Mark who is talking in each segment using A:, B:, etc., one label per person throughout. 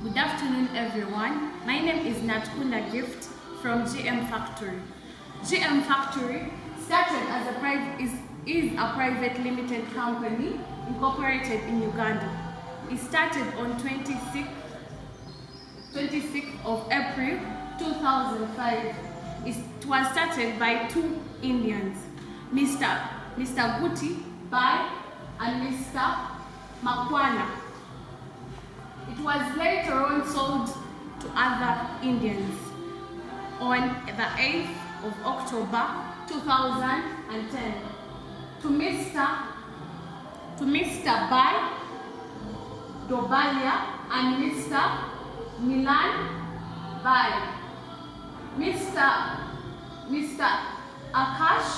A: Good afternoon, everyone. My name is Natkunda Gift from GM Factory. GM Factory started as is a private limited company incorporated in Uganda. It started on 26th of April 2005. It was started by two Indians, Mr. Guti Bai and Mr. Makwana. It was later on sold to other Indians on the 8th of October 2010 to Mr. Bai Dobalia and Mr. Milan Bai. Mr. Akash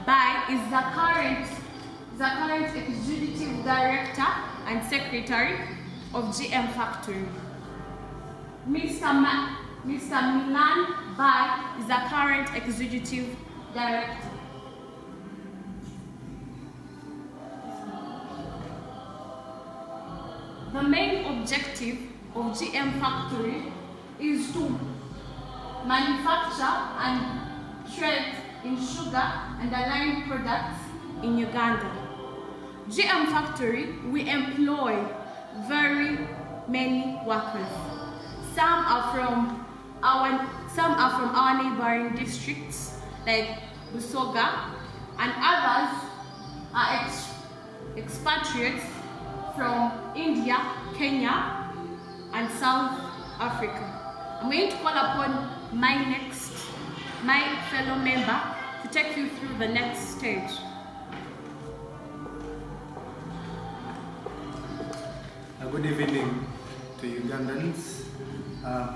A: Bai is the current executive director and secretary of GM Factory. Mr. Milan Bai is the current executive director. The main objective of GM Factory is to manufacture and trade in sugar and allied products in Uganda. GM Factory, we employ very many workers. Some are from our neighboring districts like Busoga, and others are expatriates from India, Kenya, and South Africa. I'm going to call upon my fellow member to take you through the next stage.
B: Good evening to Ugandans.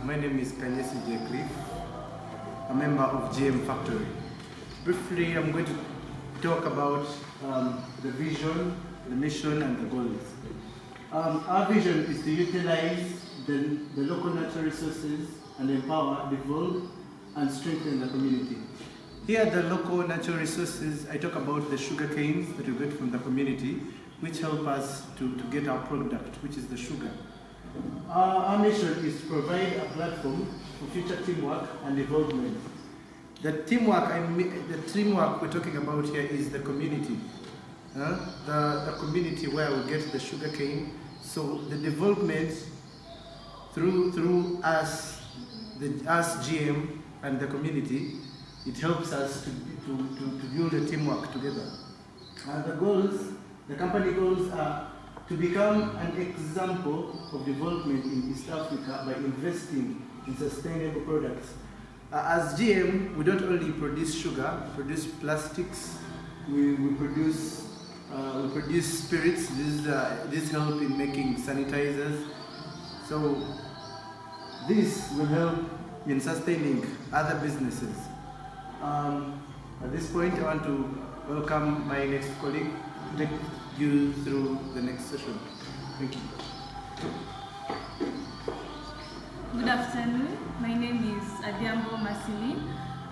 B: My name is Kanyesi J. Cliff, a member of GM Factory. Briefly, I'm going to talk about the vision, the mission, and the goals. Our vision is to utilize the local natural resources and empower, develop, and strengthen the community. Here, the local natural resources, I talk about the sugar canes that we get from the community, which help us to get our product, which is the sugar. Our mission is to provide a platform for future teamwork and development. The teamwork we're talking about here is the community. The community where we get the sugar cane. So the development through us GM and the community, it helps us to build a teamwork together. The company goals are to become an example of development in East Africa by investing in sustainable products. As GM, we don't only produce sugar, we produce plastics, we produce spirits. This help in making sanitizers. So this will help in sustaining other businesses. At this point, I want to welcome my next colleague to take you through the next session. Thank you.
C: Good afternoon. My name is Adiambo Masili.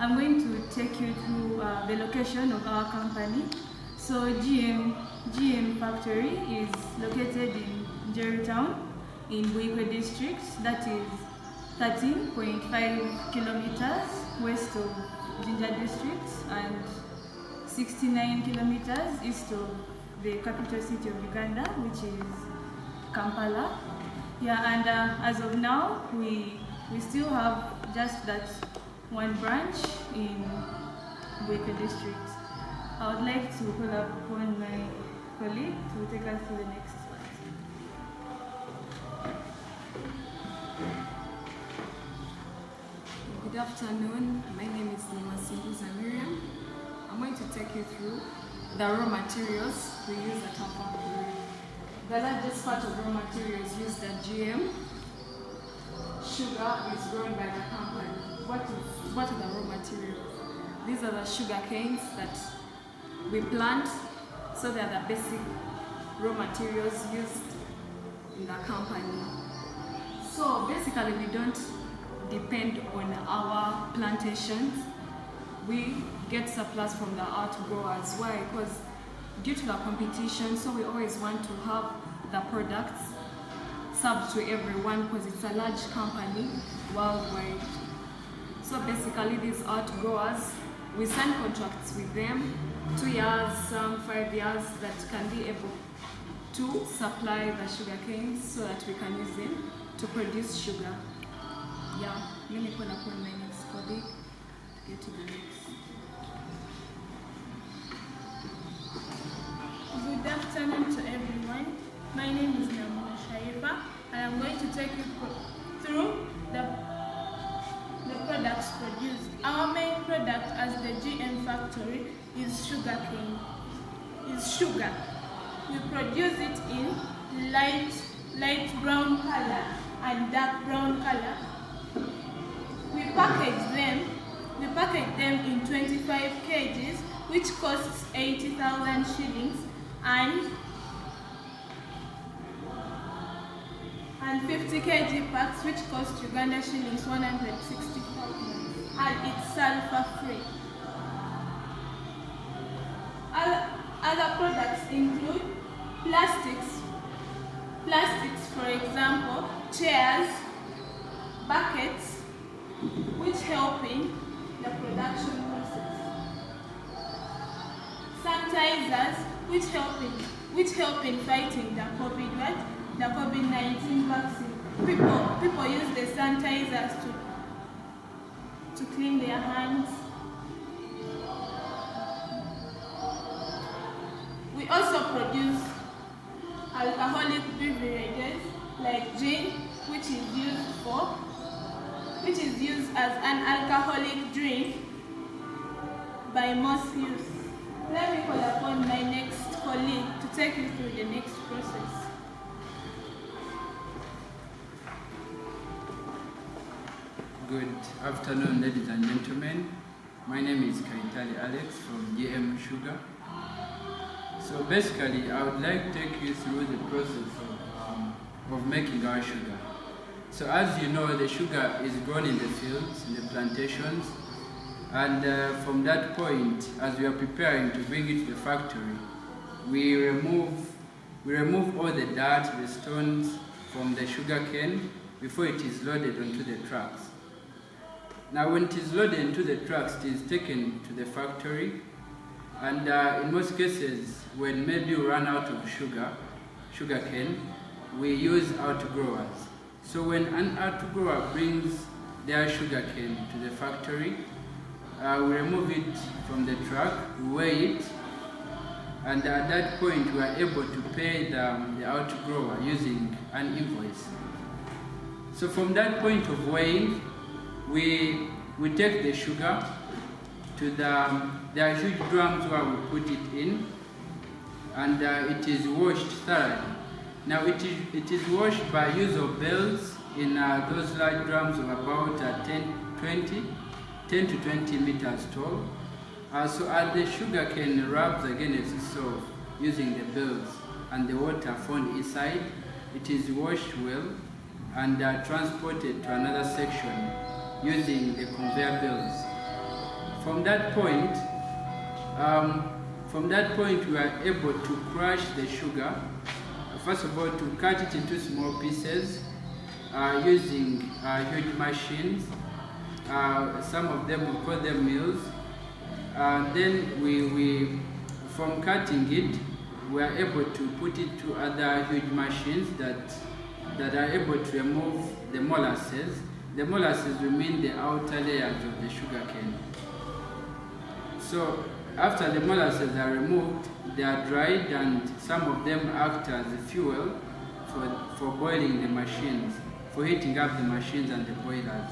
C: I'm going to take you through the location of our company. So GM Factory is located in Jerrytown in Buikwe district. That is 13.5 kilometers west of Jinja district and 69 kilometers east of the capital city of Uganda, which is Kampala. Yeah, and as of now, we still have just that one branch in Buikwe district. I would like to call upon my colleague to take us to the next slide.
D: Good afternoon. My name is Nimasibuza Miriam. I'm going to take you through the raw materials we use at our factory. The largest part of raw materials used at GM, sugar is grown by the company. What are the raw materials? These are the sugar canes that we plant, so they are the basic raw materials used in the company. So basically we don't depend on our plantations. We get surplus from the outgrowers. Why? Because due to the competition, so we always want to have the products serve to everyone because it's a large company worldwide. So basically these outgrowers, we sign contracts with them, 2 years, some 5 years, that can be able to supply the sugar canes so that we can use them to produce sugar. Yeah, let me call upon my next colleague to get to the next.
E: Good afternoon to everyone. My name is Namuna Shaifa, and I'm going to take you through the products produced. Our main product as the GM factory is sugarcane. Is sugar. We produce it in light brown color and dark brown color. We package them in 25 kgs, which costs 80,000 shillings, and 50 kg packs, which cost Uganda shillings 160,000, and it's sulfur free. Other products include plastics, for example, chairs, buckets, which help in the production process, sanitizers, which help in fighting the COVID-19 vaccine. People use the sanitizers to clean their hands. We also produce alcoholic beverages like gin, which is used as an alcoholic drink by most youth. Let me call upon my next colleague to take you through the next process.
F: Good afternoon, ladies and gentlemen. My name is Kaitali Alex from GM Sugar. So basically, I would like to take you through the process of making our sugar. So as you know, the sugar is grown in the fields, in the plantations, and from that point, as we are preparing to bring it to the factory, we remove all the dirt, the stones from the sugar cane before it is loaded onto the trucks. Now when it is loaded into the trucks, it is taken to the factory, and in most cases, when maybe we run out of sugar cane, we use outgrowers. So when an outgrower brings their sugar cane to the factory, we remove it from the truck, we weigh it, and at that point we are able to pay the outgrower using an invoice. So from that point of weighing, we take the sugar to there are huge drums where we put it in, and it is washed thoroughly. Now it is washed by use of bells in those large drums of about 10 to 20 meters tall. So as the sugar cane rubs against itself using the bells and the water found inside, it is washed well and transported to another section using the conveyor belts. From that point, we are able to crush the sugar. First of all, to cut it into small pieces using huge machines. Some of them we call them mills. Then from cutting it, we are able to put it to other huge machines that are able to remove the molasses. The molasses will mean the outer layers of the sugar cane. So after the molasses are removed, they are dried, and some of them act as a fuel for boiling the machines, for heating up the machines and the boilers.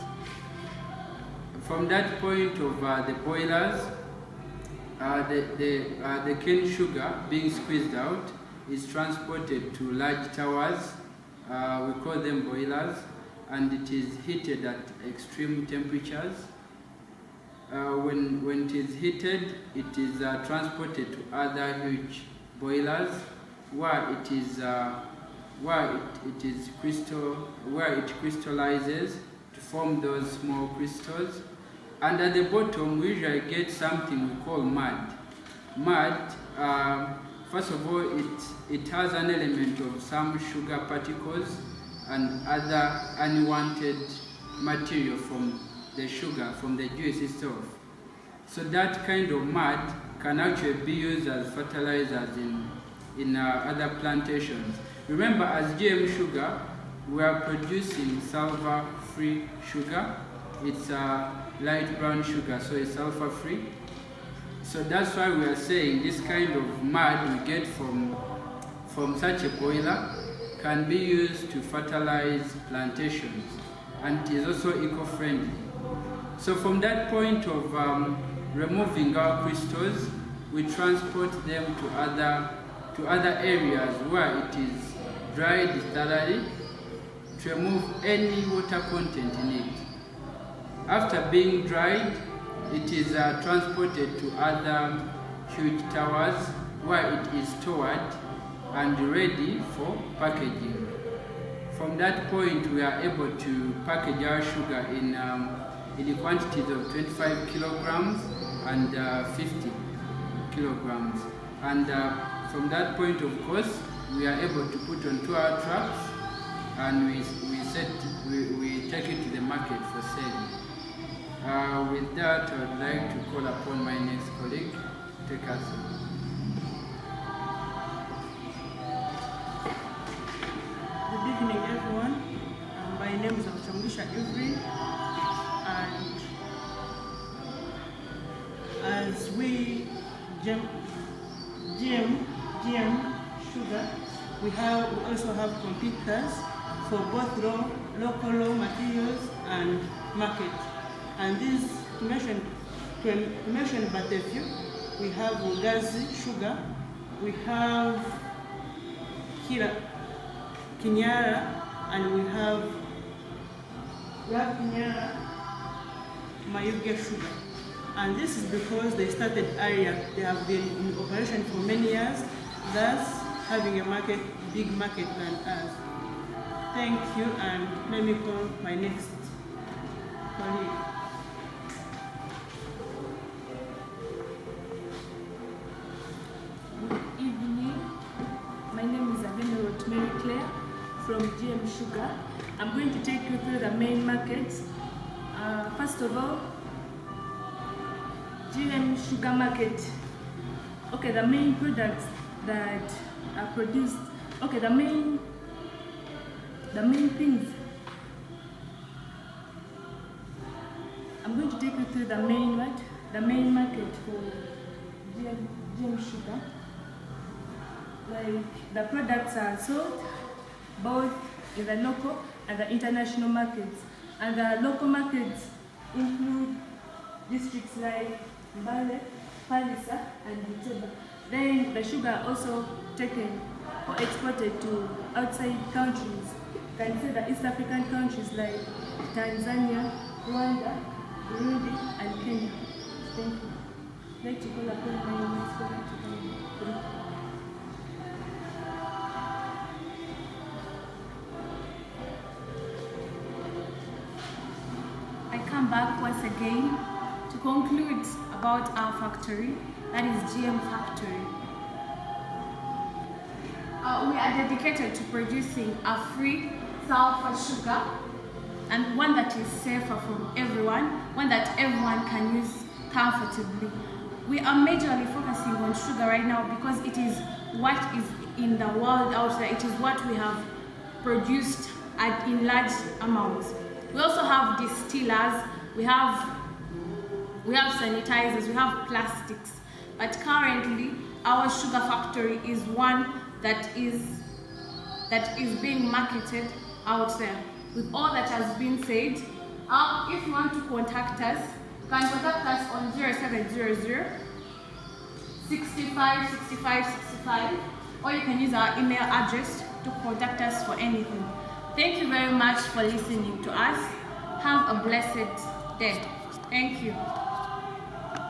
F: From that point of the boilers, the cane sugar being squeezed out is transported to large towers, we call them boilers, and it is heated at extreme temperatures. When it is heated, it is transported to other huge boilers where it crystallizes to form those small crystals. And at the bottom, we usually get something we call mud. Mud, first of all, it has an element of some sugar particles, and other unwanted material from the sugar, from the juice itself. So that kind of mud can actually be used as fertilizers in other plantations. Remember, as GM Sugar, we are producing sulfur-free sugar. It's a light brown sugar, so it's sulfur-free. So that's why we are saying this kind of mud we get from such a boiler can be used to fertilize plantations, and it is also eco-friendly. So from that point of removing our crystals, we transport them to other areas where it is dried thoroughly to remove any water content in it. After being dried, it is transported to other huge towers where it is stored and ready for packaging. From that point, we are able to package our sugar in the quantities of 25 kilograms and 50 kilograms. And from that point, of course, we are able to put onto our trucks, and we take it to the market for sale. With that, I would like to call upon my next colleague to take us through.
G: Good evening, everyone. My name is Chamlisha Ivry, and as we GM Sugar, we also have competitors for both local raw materials and market. And this, to mention but a few, we have Ugazi Sugar, we have Kinyara, and we have Kinyara Mayuge Sugar. And this is because they started earlier. They have been in operation for many years, thus having a big market than us. Thank you, and let me call my next colleague.
C: Good evening. My name is Avena Rosemary Claire from GM Sugar. I'm going to take you through the main markets. First of all, GM Sugar Market. Okay, the main products that are produced. Okay, the main things. I'm going to take you through the main market for GM Sugar. Like, the products are sold both in the local and the international markets. And the local markets include districts like Mbale, Palisa, and Butembo. Then the sugar also taken or exported to outside countries. You can say the East African countries like Tanzania, Rwanda, Burundi, and Kenya. Thank you. I'd like to call upon my next colleague to come.
A: I come back once again to conclude about our factory, that is GM Factory. We are dedicated to producing a free sulfur sugar, and one that is safer for everyone, one that everyone can use comfortably. We are majorly focusing on sugar right now because it is what is in the world out there. It is what we have produced in large amounts. We also have distillers, we have sanitizers, we have plastics. But currently, our sugar factory is one that is being marketed out there. With all that has been said, if you want to contact us, you can contact us on 0700 65 65 65, or you can use our email address to contact us for anything. Thank you very much for listening to us. Have a blessed day. Thank you.